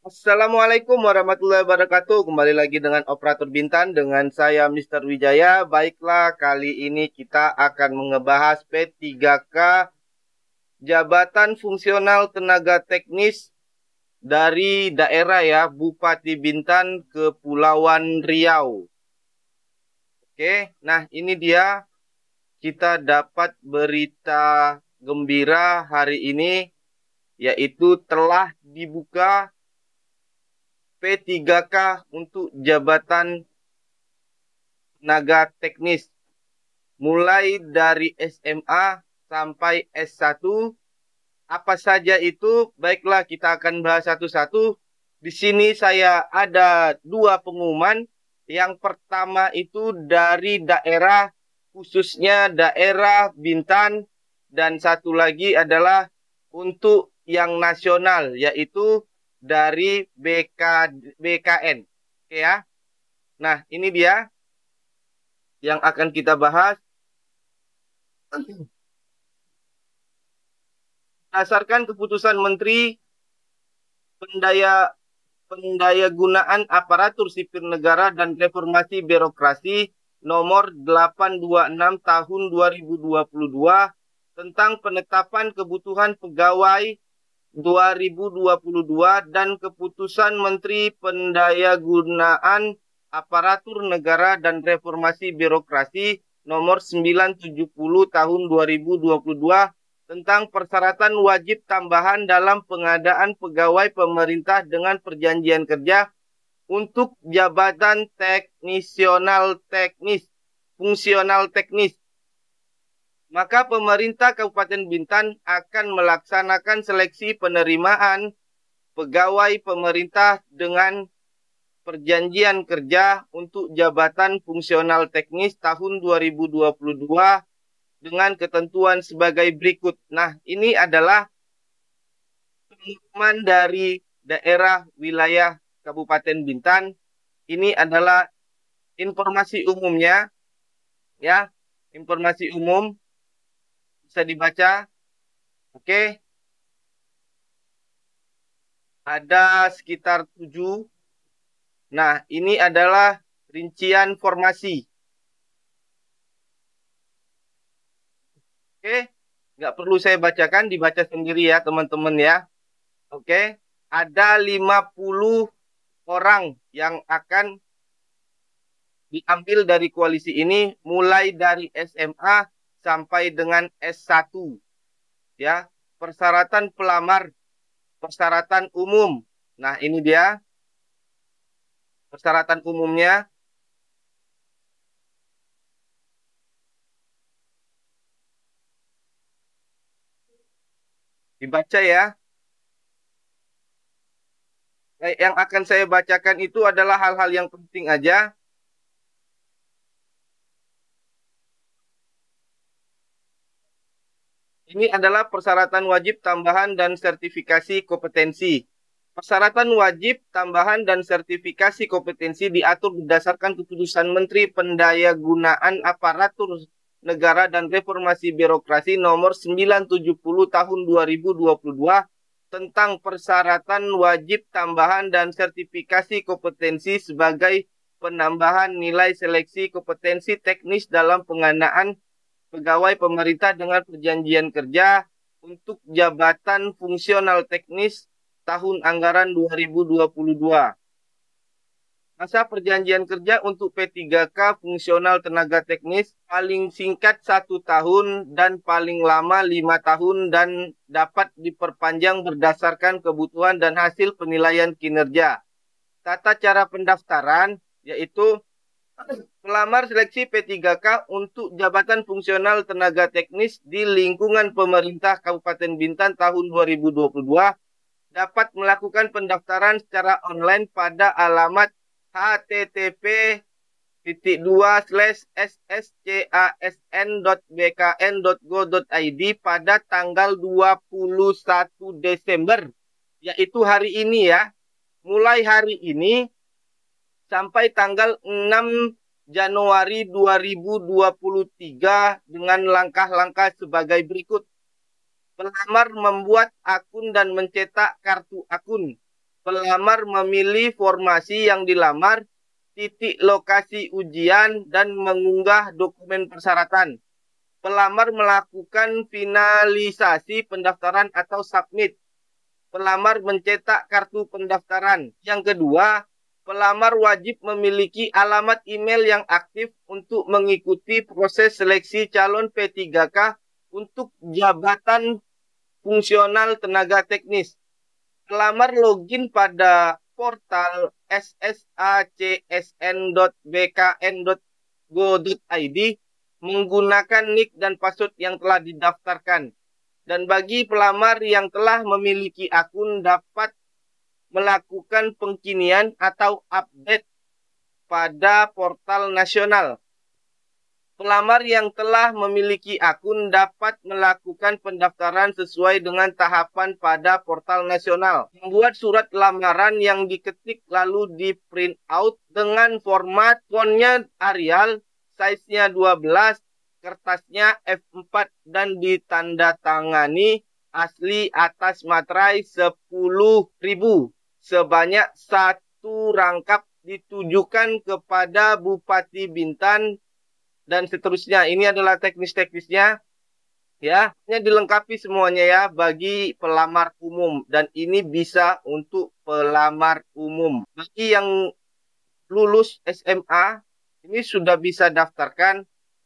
Assalamualaikum warahmatullahi wabarakatuh. Kembali lagi dengan Operator Bintan dengan saya Mr. Wijaya. Baiklah, kali ini kita akan mengebahas P3K Jabatan Fungsional Tenaga Teknis dari daerah ya, Bupati Bintan, Kepulauan Riau. Oke, nah ini dia kita dapat berita gembira hari ini, yaitu telah dibuka P3K untuk jabatan tenaga teknis mulai dari SMA sampai S1. Apa saja itu? Baiklah, kita akan bahas satu-satu. Di sini saya ada dua pengumuman. Yang pertama itu dari daerah, khususnya daerah Bintan, dan satu lagi adalah untuk yang nasional, yaitu dari BKN. Oke ya. Nah, ini dia yang akan kita bahas. Berdasarkan keputusan Menteri Pendaya Pendayagunaan Aparatur Sipil Negara dan Reformasi Birokrasi nomor 826 tahun 2022 tentang penetapan kebutuhan pegawai 2022 dan keputusan Menteri Pendayagunaan Aparatur Negara dan Reformasi Birokrasi nomor 970 tahun 2022 tentang persyaratan wajib tambahan dalam pengadaan pegawai pemerintah dengan perjanjian kerja untuk jabatan fungsional teknis. Maka pemerintah Kabupaten Bintan akan melaksanakan seleksi penerimaan pegawai pemerintah dengan perjanjian kerja untuk jabatan fungsional teknis tahun 2022 dengan ketentuan sebagai berikut. Nah, ini adalah pengumuman dari daerah wilayah Kabupaten Bintan. Ini adalah informasi umumnya, ya, informasi umum bisa dibaca. Oke, ada sekitar 7. Nah, ini adalah rincian formasi. Oke, nggak perlu saya bacakan, dibaca sendiri ya teman-teman ya. Oke, ada 50 orang yang akan diambil dari koalisi ini, mulai dari SMA sampai dengan S1. Ya, persyaratan pelamar, persyaratan umum. Nah, ini dia persyaratan umumnya. Dibaca ya. Yang akan saya bacakan itu adalah hal-hal yang penting aja. Ini adalah persyaratan wajib tambahan dan sertifikasi kompetensi. Persyaratan wajib tambahan dan sertifikasi kompetensi diatur berdasarkan keputusan Menteri Pendayagunaan Aparatur Negara dan Reformasi Birokrasi nomor 970 tahun 2022 tentang persyaratan wajib tambahan dan sertifikasi kompetensi sebagai penambahan nilai seleksi kompetensi teknis dalam pengadaan pegawai pemerintah dengan perjanjian kerja untuk jabatan fungsional teknis tahun anggaran 2022. Masa perjanjian kerja untuk P3K fungsional tenaga teknis paling singkat 1 tahun dan paling lama 5 tahun dan dapat diperpanjang berdasarkan kebutuhan dan hasil penilaian kinerja. Tata cara pendaftaran yaitu pelamar seleksi P3K untuk jabatan fungsional tenaga teknis di lingkungan pemerintah Kabupaten Bintan tahun 2022 dapat melakukan pendaftaran secara online pada alamat http://sscasn.bkn.go.id pada tanggal 21 Desember, yaitu hari ini ya. Mulai hari ini sampai tanggal 6 Januari 2023 dengan langkah-langkah sebagai berikut. Pelamar membuat akun dan mencetak kartu akun. Pelamar memilih formasi yang dilamar, titik lokasi ujian, dan mengunggah dokumen persyaratan. Pelamar melakukan finalisasi pendaftaran atau submit. Pelamar mencetak kartu pendaftaran. Yang kedua, pelamar wajib memiliki alamat email yang aktif untuk mengikuti proses seleksi calon P3K untuk jabatan fungsional tenaga teknis. Pelamar login pada portal ssacsn.bkn.go.id menggunakan nick dan password yang telah didaftarkan. Dan bagi pelamar yang telah memiliki akun dapat melakukan pengkinian atau update pada portal nasional. Pelamar yang telah memiliki akun dapat melakukan pendaftaran sesuai dengan tahapan pada portal nasional. Membuat surat lamaran yang diketik lalu di print out dengan format fontnya Arial, size-nya 12, kertasnya F4 dan ditandatangani asli atas materai 10.000 sebanyak 1 rangkap ditujukan kepada Bupati Bintan dan seterusnya. Ini adalah teknis-teknisnya ya. Ini dilengkapi semuanya ya bagi pelamar umum dan ini bisa untuk pelamar umum. Bagi yang lulus SMA ini sudah bisa daftarkan.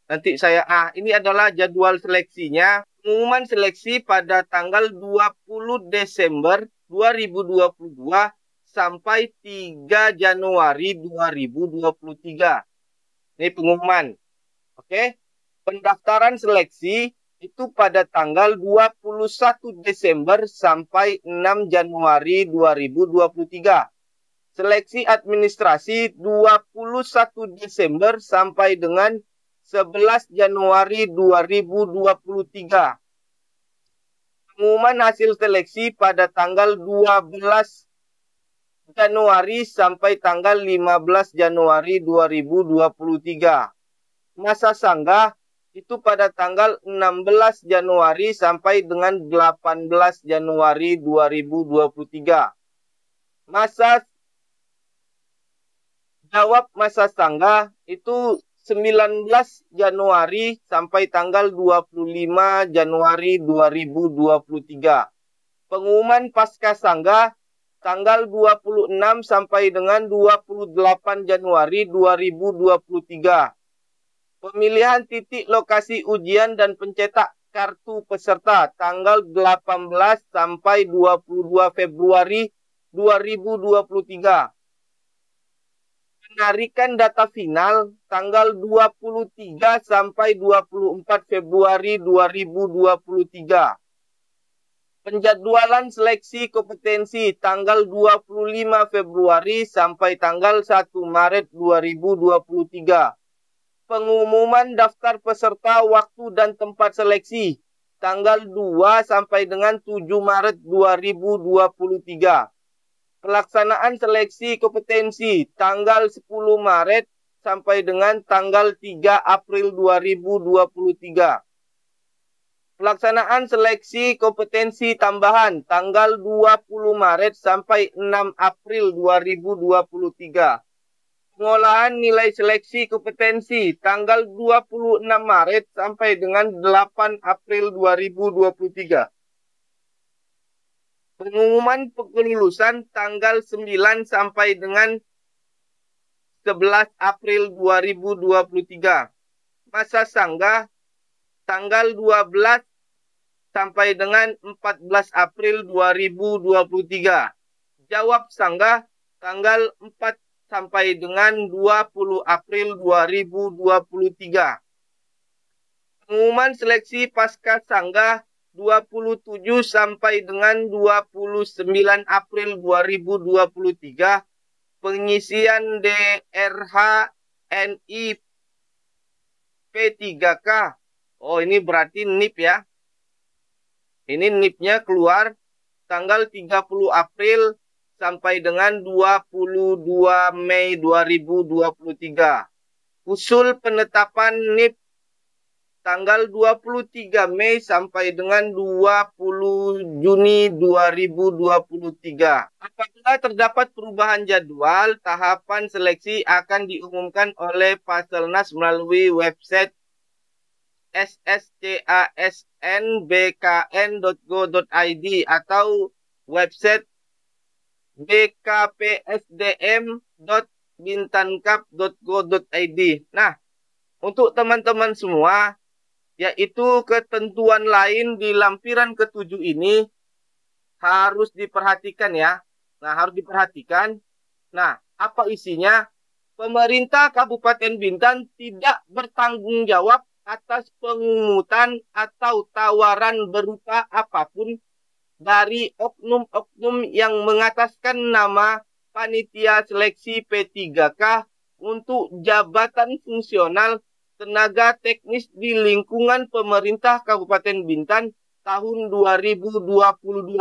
Nanti saya ini adalah jadwal seleksinya. Pengumuman seleksi pada tanggal 20 Desember 2022 sampai 3 Januari 2023. Ini pengumuman. Oke. Pendaftaran seleksi itu pada tanggal 21 Desember sampai 6 Januari 2023. Seleksi administrasi 21 Desember sampai dengan 11 Januari 2023. Pengumuman hasil seleksi pada tanggal 12 Januari sampai tanggal 15 Januari 2023. Masa sanggah itu pada tanggal 16 Januari sampai dengan 18 Januari 2023. Masa jawab masa sanggah itu 19 Januari sampai tanggal 25 Januari 2023. Pengumuman pasca sanggah tanggal 26 sampai dengan 28 Januari 2023. Pemilihan titik lokasi ujian dan pencetak kartu peserta tanggal 18 sampai 22 Februari 2023. Penarikan data final tanggal 23 sampai 24 Februari 2023. Penjadwalan seleksi kompetensi tanggal 25 Februari sampai tanggal 1 Maret 2023. Pengumuman daftar peserta waktu dan tempat seleksi tanggal 2 sampai dengan 7 Maret 2023. Pelaksanaan seleksi kompetensi tanggal 10 Maret sampai dengan tanggal 3 April 2023. Pelaksanaan seleksi kompetensi tambahan tanggal 20 Maret sampai 6 April 2023. Pengolahan nilai seleksi kompetensi tanggal 26 Maret sampai dengan 8 April 2023. Pengumuman kelulusan tanggal 9 sampai dengan 11 April 2023. Masa sanggah tanggal 12 sampai dengan 14 April 2023. Jawab sanggah tanggal 4 sampai dengan 20 April 2023. Pengumuman seleksi pasca sanggah 27 sampai dengan 29 April 2023. Pengisian DRH NI P3K. Oh, ini berarti NIP ya. Ini NIP-nya keluar tanggal 30 April sampai dengan 22 Mei 2023. Usul penetapan NIP tanggal 23 Mei sampai dengan 20 Juni 2023. Apabila terdapat perubahan jadwal, tahapan seleksi akan diumumkan oleh Paselnas melalui website sscasnbkn.go.id atau website bkpsdm.bintankap.go.id. Nah, untuk teman-teman semua, yaitu ketentuan lain di lampiran ketujuh ini harus diperhatikan ya. Nah, harus diperhatikan. Nah, apa isinya? Pemerintah Kabupaten Bintan tidak bertanggung jawab atas pengumutan atau tawaran berupa apapun dari oknum-oknum yang mengataskan nama panitia seleksi P3K untuk jabatan fungsional tenaga teknis di lingkungan pemerintah Kabupaten Bintan tahun 2022.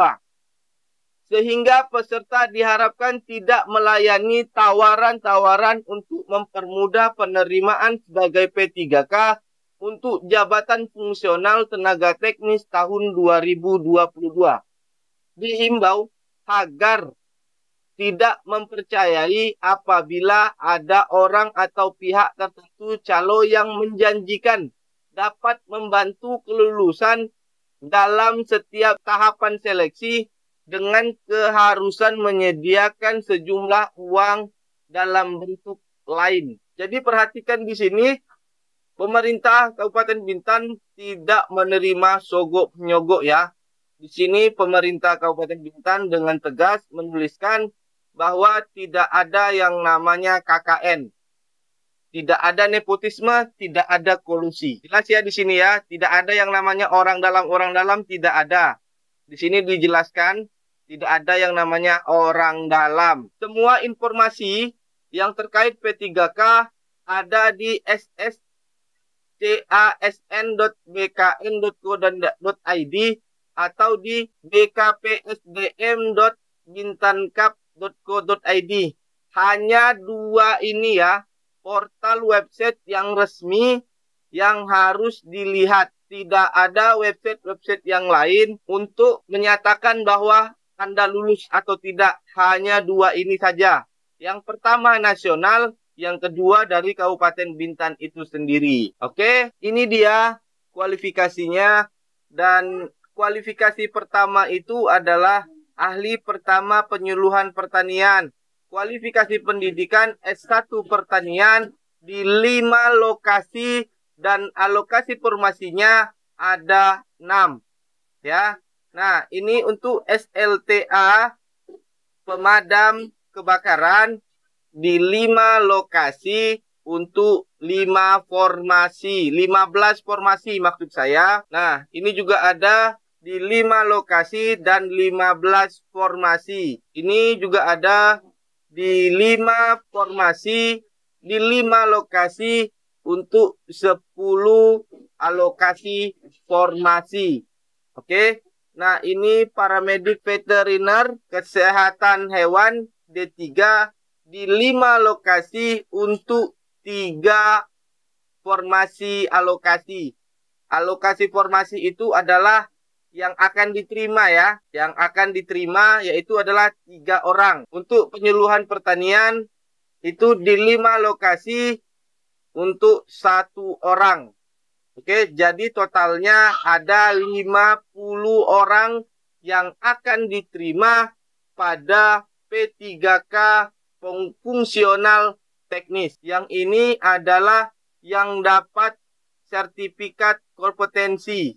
Sehingga peserta diharapkan tidak melayani tawaran-tawaran untuk mempermudah penerimaan sebagai P3K untuk jabatan fungsional tenaga teknis tahun 2022. Dihimbau agar tidak mempercayai apabila ada orang atau pihak tertentu calo yang menjanjikan dapat membantu kelulusan dalam setiap tahapan seleksi dengan keharusan menyediakan sejumlah uang dalam bentuk lain. Jadi perhatikan di sini, pemerintah Kabupaten Bintan tidak menerima sogok menyogok ya. Di sini pemerintah Kabupaten Bintan dengan tegas menuliskan bahwa tidak ada yang namanya KKN. Tidak ada nepotisme, tidak ada kolusi. Jelas ya di sini ya, tidak ada yang namanya orang dalam tidak ada. Di sini dijelaskan tidak ada yang namanya orang dalam. Semua informasi yang terkait P3K ada di sscasn.bkn.go.id atau di bkpsdm.bintankap.go.id. Hanya dua ini ya, portal website yang resmi yang harus dilihat. Tidak ada website-website yang lain untuk menyatakan bahwa Anda lulus atau tidak. Hanya dua ini saja. Yang pertama nasional, yang kedua dari Kabupaten Bintan itu sendiri. Oke, ini dia kualifikasinya. Dan kualifikasi pertama itu adalah ahli pertama penyuluhan pertanian. Kualifikasi pendidikan S1 pertanian di 5 lokasi dan alokasi formasinya ada 6 ya. Nah, ini untuk SLTA pemadam kebakaran di 5 lokasi untuk 5 formasi, 15 formasi maksud saya. Nah, ini juga ada di 5 lokasi dan 15 formasi. Ini juga ada di 5 formasi, di 5 lokasi untuk 10 alokasi formasi. Oke. Nah, ini paramedik veteriner kesehatan hewan D3 di 5 lokasi untuk 3 formasi alokasi. Alokasi formasi itu adalah yang akan diterima ya. Yang akan diterima yaitu adalah 3 orang. Untuk penyuluhan pertanian itu di 5 lokasi untuk 1 orang. Oke, jadi totalnya ada 50 orang yang akan diterima pada P3K fungsional teknis. Yang ini adalah yang dapat sertifikat kompetensi.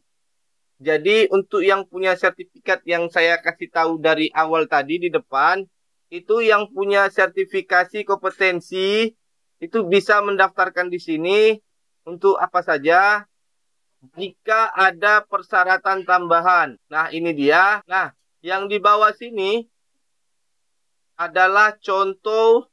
Jadi untuk yang punya sertifikat yang saya kasih tahu dari awal tadi di depan, itu yang punya sertifikasi kompetensi itu bisa mendaftarkan di sini untuk apa saja jika ada persyaratan tambahan. Nah, ini dia. Nah, yang di bawah sini adalah contoh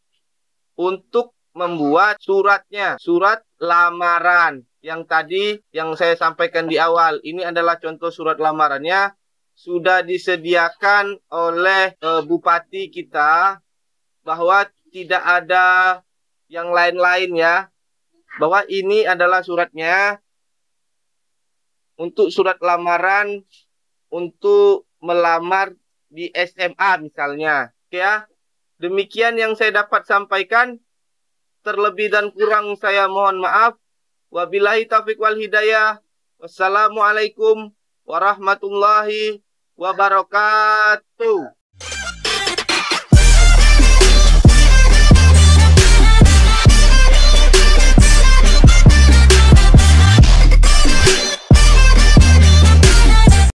untuk membuat suratnya, surat lamaran. Yang tadi yang saya sampaikan di awal, ini adalah contoh surat lamarannya. Sudah disediakan oleh Bupati kita bahwa tidak ada yang lain-lain ya. Bahwa ini adalah suratnya. untuk surat lamaran untuk melamar di SMA misalnya. Oke ya. Demikian yang saya dapat sampaikan. Terlebih dan kurang saya mohon maaf. Wabillahi taufiq wal hidayah. Wassalamualaikum warahmatullahi wabarakatuh.